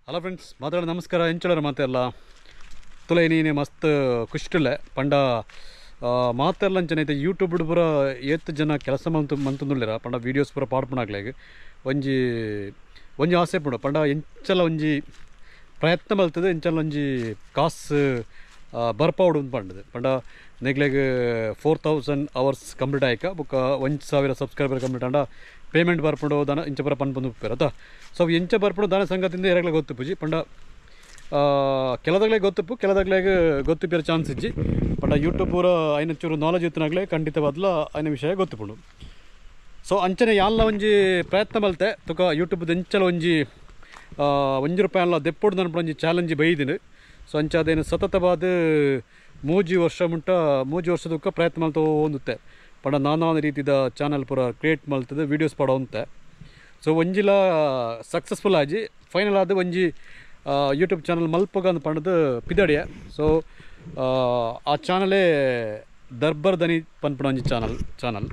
Hello friends, ಮಾತಾಡೋದು ನಮಸ್ಕಾರ. ಎಂಚಳರ ಮಾತೆಲ್ಲ ತುಲೆ ನೀನೆ ಮಸ್ತ್ ಖುಷ್ಟಿಲ್ಲ ಪಂಡ ಮಾತೆಲ್ಲ ಅಂಚನೈತೆ ಯೂಟ್ಯೂಬ್ ಪೂರ ಏತ್ ಜನ ಕೆಲಸ ಮಂತುಂದುಳ್ಳಿರ ಪಂಡ ವೀಡಿಯೋಸ್ ಪೂರ ಪಾಡ್ಪುಣಾಗ್ಲಾಗ ಒಂಜಿ ಒಂಜಿ ಆಸೆ ಪುಂಡು ಪಂಡ ಎಂಚಲ ಒಂಜಿ ಪ್ರಯತ್ನ ಮಲ್ತದೆ ಎಂಚಲ ಒಂಜಿ ಕಾಸು ಬರ್ಪಾವಡು ಪಂಡದು ಪಂಡ ನೆಗ್ಲೆಗ್ 4000 hours ಕಂಪ್ಲೀಟ್ ಆಯ್ಕ ಬುಕ್ಕ 1000 ಸಬ್ಸ್ಕ್ರೈಬರ್ ಕಂಪ್ಲೀಟ್ ಅಂಡ ಪೇಮೆಂಟ್ ಬರ್ಪುಂಡು ದಾನ ಇಂಚ ಪೂರ ಪನ್ಪಂದು ಉಪ್ಪೇರತ್ತ. ಸೊ ಅವು ಎಂಚ ಬರ್ಪುಂಡು ದಾನ ಸಂಗತಿಂದ ಎರಗಲ ಗೊತ್ತುಪ್ಪುಜಿ ಪಂಡ ಕೆಲದಾಗಲೇ ಗೊತ್ತುಪ್ಪು ಕೆಲದಾಗಲಾಗ ಗೊತ್ತುಪ್ಪಿರೋ ಚಾನ್ಸ್ ಇಜ್ಜಿ ಪಂಡ ಯೂಟ್ಯೂಬ್ ಪೂರ ಐನ ಚೂರು ನಾಲೆಜ್ ಇತ್ತಿನಾಗಲೇ ಖಂಡಿತವಾದ್ಲ ಐನ ವಿಷಯ ಗೊತ್ತುಪುಂಡು. ಸೊ ಅಂಚನೆ ಯಾನ್ಲ ಒಂಜಿ ಪ್ರಯತ್ನ ಮಲ್ತೆ ತುಕ ಯೂಟ್ಯೂಬ್ದು ಎಂಚಲ ಒಂಜಿ ₹1 ದೆಪ್ಪೊಡು ನನ್ಪಡ ಒಂಜಿ ಚಾಲೆಂಜ್ ಬೈದಿನಿ. ಸೊ ಅಂಚ ಅದೇನು ಸತತವಾದ 3 ವರ್ಷ ಮುಂಟ 3 ವರ್ಷದಕ್ಕ ಪ್ರಯತ್ನ ಮಲ್ತ ಹೊಂದುತ್ತೆ ಪಂಡ ನಾನಾ ರೀತಿದ ಚಾನಲ್ ಪೂರ ಕ್ರಿಯೇಟ್ ಮಲ್ತದೆ ವೀಡಿಯೋಸ್ ಪಡ ಹೊಂತೆ. ಸೊ ಒಂಜಿಲ ಸಕ್ಸಸ್ಫುಲ್ ಆಜಿ ಫೈನಲ್ ಆದ ಒಂಜಿ ಯೂಟ್ಯೂಬ್ ಚಾನಲ್ ಮಲ್ಪಗ ಅಂತ ಪಂಡದು ಪಿದಡಿಯ. ಸೊ ಆ ಚಾನಲೇ ದರ್ಬರ್ ದನಿ ಪನ್ಪುಣ ಒಂಜಿ ಚಾನಲ್.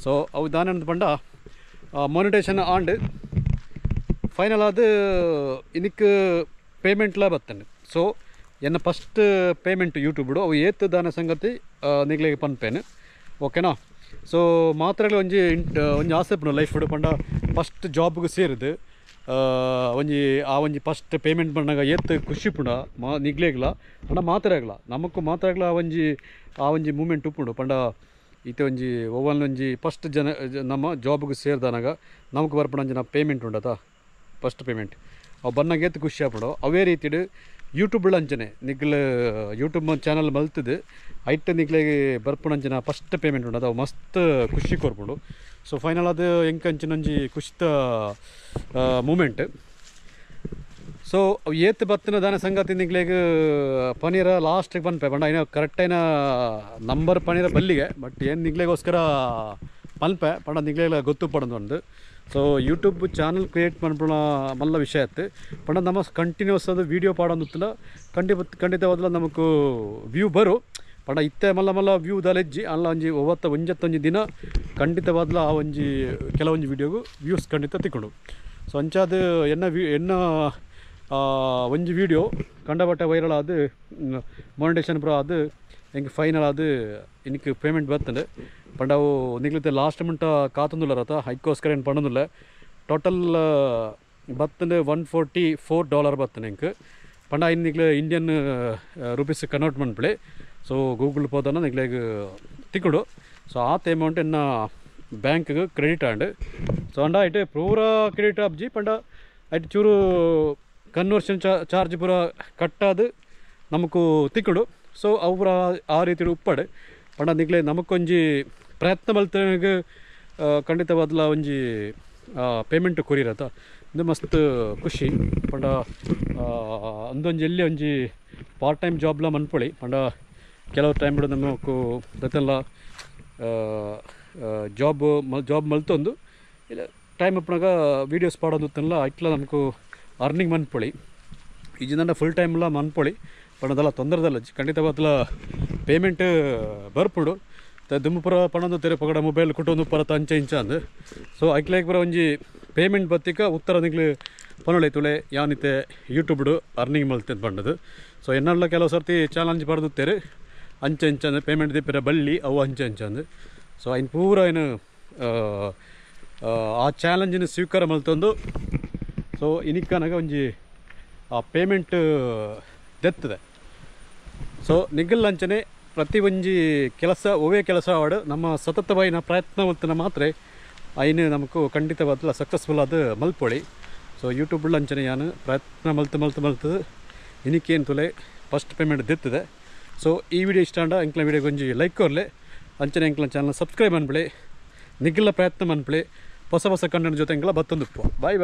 ಸೊ ಅವು ದಾನ ಪಂಡ ಮಾನಿಟೇಷನ್ ಆಂಡ್ ಫೈನಲ್ ಆದ ಇನಿಕ್ ಪೇಮೆಂಟ್ಲ ಬರ್ತೇನೆ. ಸೊ ಎನ್ನ ಫಸ್ಟ್ ಪೇಮೆಂಟ್ ಯೂಟ್ಯೂಬ್ಡು ಅವು ಏತ್ ದಾನ ಸಂಗತಿ ನಿಗ್ಲೆಗೆ ಪನ್ಪೇನು ಓಕೆನಾ. ಸೊ ಮಾತ್ರ ಒಂಜಿ ಆಸೆ ಪುಂಡು ಲೈಫ್ ಪಂಡ ಫಸ್ಟ್ ಜಾಬ್ಗೆ ಸೇರಿದು ಒಂಜಿ ಫಸ್ಟ್ ಪೇಮೆಂಟ್ ಬಂದಾಗ ಏತ್ ಖುಷಿ ಪುಂಡ ನಿಗ್ಲೇಗ್ಲ ಪಂಡ ಮಾತಾಡಗ್ಲ ನಮಕ್ ಮಾತಾಡಗ್ಲ ಆ ಒಂಜಿ ಮೂಮೆಂಟ್ ಉಪ್ಪುಂಡು ಪಂಡ ಈತೆ ಒಂಜಿ ಒಂಜಿ ಫಸ್ಟ್ ನಮ್ಮ ಜಾಬ್ಗೆ ಸೇರಿದಾನಾಗ ನಮಕ್ ಬರ್ಪುಂಡು ಅಂಜನ ಪೇಮೆಂಟ್ ಉಂಡತ ಫಸ್ಟ್ ಪೇಮೆಂಟ್ ಅವು ಬಂದಾಗ ಏತ್ ಖುಷಿ ಆಗ್ಬಿಡು. ಅವೇ ರೀತಿಡು ಯೂಟ್ಯೂಬ್ಳು ಅಂಚನೆ ನಿಗ್ಲು ಯೂಟ್ಯೂಬ್ ಚಾನಲ್ ಮಲ್ತದು ಐಟ್ ನಿಗ್ಲೆಗೆ ಬರ್ಪುಣಂಚಿನ ಫಸ್ಟ್ ಪೇಮೆಂಟ್ ಉಂಡು ಅದು ಮಸ್ತ್ ಖುಷಿ ಕೊರ್ಪುಂಡು. ಸೊ ಫೈನಲ್ ಅದು ಎಂಕ ಅಂಚಿನೊಂಜಿ ಖುಷಿತ ಮೂಮೆಂಟ್. ಸೊ ಅವು ಏತ್ ಬತ್ತಿನ ದಾನ ಸಂಗತಿ ನಿಗ್ಲೆಗೆ ಪನೀರ ಲಾಸ್ಟಿಗೆ ಪನ್ಪೆ ಪಂಡ ಐನ ಕರೆಕ್ಟ್ ಐನ ನಂಬರ್ ಪನೀರ ಬಲ್ಲಿಗೆ ಬಟ್ ಏನು ನಿಗ್ಲೆಗೋಸ್ಕರ ಪನ್ಪೆ ಪಂಡ ನಿಗ್ಲೆಲ್ಲ ಗೊತ್ತು ಪಡೋದು ಒಂದು. ಸೊ ಯೂಟ್ಯೂಬ್ ಚಾನಲ್ ಕ್ರಿಯೇಟ್ ಮಾಡ್ಬಿಡ ಮಲ್ಲ ವಿಷಯ ಆಯ್ತು ಪಂಡ ನಮ್ಮ ಕಂಟಿನ್ಯೂಸ್ ಅದು ವೀಡಿಯೋ ಪಾಡೋದಿಲ್ಲ ಖಂಡಿತವಾದ್ಲ ನಮಗೂ ವ್ಯೂ ಬರು ಪಂಡ ಇತ್ತೆ ಮಲ್ಲ ವ್ಯೂ ದಲೆಜ್ಜಿ ಅಲ್ಲ ಒಂಜತ್ತೊಂಜಿ ದಿನ ಖಂಡಿತವಾದ್ಲ ಆ ಒಂಜಿ ಕೆಲವೊಂಜಿ ವೀಡಿಯೋಗು ವ್ಯೂಸ್ ಖಂಡಿತ ತಿಕ್ಕೊಂಡು. ಸೊ ಅಂಚಾದ ಎನ್ನ ಒಂಜಿ ವೀಡಿಯೋ ಕಂಡಬಟ್ಟೆ ವೈರಲ್ ಆದು ಮಾನಿಟೇಷನ್ ಪೂರ ಅದು ಹೆಂಗೆ ಫೈನಲ್ ಆದು ಇನ್ಕ್ಕೆ ಪೇಮೆಂಟ್ ಬರ್ತದೆ ಪಂಡ ಅವು ನಿಗ್ಲಿತೆ ಲಾಸ್ಟ್ ಮುಂಟ ಕಾತೊಂದುಲ್ಲ ರಥ ಹೈಕೋಸ್ಕರ ಏನು ಪಂಡೊಂದಿಲ್ಲ. ಟೋಟಲ್ ಬರ್ತದೆ $144 ಬರ್ತದೆ ಇಂಕ್ ಪಂಡ ಇನ್ನು ನಿಗ್ಲೆ ಇಂಡಿಯನ್ ರುಪೀಸ್ ಕನ್ವರ್ಟ್ ಮಾಡ್ಬಿಡಿ. ಸೊ ಗೂಗಲ್ ಪೋದನ್ನ ನಿಗ್ಲೆಗೆ ತಿಕ್ಕೊಡು. ಸೊ ಆತ ಅಮೌಂಟ್ ಇನ್ನ ಬ್ಯಾಂಕ್ಗೆ ಕ್ರೆಡಿಟ್ ಆಂಡ್ ಸೊ ಅಂಡ ಐಟೆ ಪೂರ ಕ್ರೆಡಿಟ್ ಆಬ್ಜಿ ಪಂಡ ಐಟು ಚೂರು ಕನ್ವರ್ಷನ್ ಚಾರ್ಜ್ ಪೂರ ಕಟ್ಟಾದು ನಮಗೂ ತಿಕ್ಕೊಡು. ಸೊ ಅವು ಪೂರ ಆ ರೀತಿ ಉಪ್ಪಡು ಪಂಡ ನಿಗ್ಲೆ ನಮಕೊಂಜಿ ಪ್ರಯತ್ನ ಮಲ್ತನಿಗೆ ಖಂಡಿತವಾದ್ಲ ಒಂಜಿ ಪೇಮೆಂಟ್ ಕೊರಿರತ್ತ ಇದು ಮಸ್ತ್ ಖುಷಿ ಪಂಡ ಅಂದೊಂಜಿ ಎಲ್ಲಿ ಒಂಜಿ ಪಾರ್ಟ್ ಟೈಮ್ ಜಾಬ್ಲ ಮನ್ಪೊಳಿ ಪಂಡ ಕೆಲವು ಟೈಮ್ ಬಿಡು ನಮಕು ದತ್ತೆಲ್ಲ ಜಾಬ್ ಮಲ್ತೊಂದು ಇಲ್ಲ ಟೈಮ್ ಅಪ್ಪನಾಗ ವೀಡಿಯೋಸ್ ಪಾಡೋದುತ್ತಲ್ಲ ಇಟ್ಲ ನಮಕು ಅರ್ನಿಂಗ್ ಮನ್ಪೊಳಿ ಈಜಿಂದ ಫುಲ್ ಟೈಮ್ಲ ಮನ್ಪೊಳಿ ಪಂಡ ಅದೆಲ್ಲ ತೊಂದರೆದಲ್ಲ ಖಂಡಿತವಾದ್ಲ ಪೇಮೆಂಟ್ ಬರ್ಪುಡು ದುಮ್ಮಪುರ ಪಣಂದು ತೆರೆ ಪಗಡ ಮೊಬೈಲ್ ಕುಟೊಂದು ಪರತ ಅಂಚೆ ಇಂಚ ಅಂದು. ಸೊ ಐಕ್ಲೇಗ್ ಪುರ ಒಂಜಿ ಪೇಮೆಂಟ್ ಬತ್ತಿಕ ಉತ್ತರ ನಿಗ್ಲು ಪನೊಳೆ ತುಳೆ ಯಾನಿತೆ ಯೂಟ್ಯೂಬ್ಡು ಅರ್ನಿಂಗ್ ಮಲ್ತೆ ಪಂಡದು. ಸೊ ಎನ್ನಲ್ಲ ಕೆಲವು ಸರ್ತಿ ಚಾಲೆಂಜ್ ಪಡೆದುತ್ತೇರು ಅಂಚೆ ಇಂಚ ಅಂದ್ರೆ ಪೇಮೆಂಟ್ ದಿಪ್ಪಿರ ಬಳ್ಳಿ ಅವು ಅಂಚೆ ಇಂಚ ಅಂದು. ಸೊ ಐನ್ ಪೂರ ಏನು ಆ ಚಾಲೆಂಜಿನ ಸ್ವೀಕಾರ ಮಲ್ತೊಂದು. ಸೊ ಇನಿಕ್ಕನಾಗ ಒಂಜಿ ಆ ಪೇಮೆಂಟ್ ದೆತ್ತದೆ. ಸೊ ನಿಗ್ಗಲ್ ಅಂಚನೆ ಪ್ರತಿ ಒಂಜಿ ಕೆಲಸ ಒವೇ ಕೆಲಸ ಆಡು ನಮ್ಮ ಸತತವಾಯಿನ ಪ್ರಯತ್ನ ಮಲ್ತನ ಮಾತ್ರ ಐನು ನಮಗೂ ಖಂಡಿತವಾದ ಸಕ್ಸಸ್ಫುಲ್ ಆದ ಮಲ್ಪೊಳಿ. ಸೊ ಯೂಟ್ಯೂಬ್ ಅಂಚನೆ ಯಾನು ಪ್ರಯತ್ನ ಮಲ್ತು ಇನಿಕ್ಕೇನು ತುಲೆ ಫಸ್ಟ್ ಪೇಮೆಂಟ್ ದಿತ್ತದೆ. ಸೊ ಈ ವಿಡಿಯೋ ಇಷ್ಟ ಅಂಡ ಎಂಕ್ಲ ವಿಡಿಯೋಗೆ ಒಂಜಿ ಲೈಕ್ ಕೊರ್ಲೆ ಅಂಚನೆ ಎಂಕ್ಲ ಚಾನಲ್ ಸಬ್ಸ್ಕ್ರೈಬ್ ಅನ್ಬಿಡಿ ನಿಗ್ಲ ಪ್ರಯತ್ನ ಮನ್ಪಳಿ ಹೊಸ ಕಂಟೆಂಟ್ ಜೊತೆ ಎಂಕ್ಲ ಬತ್ತೊಂದು ಬಾಯ್.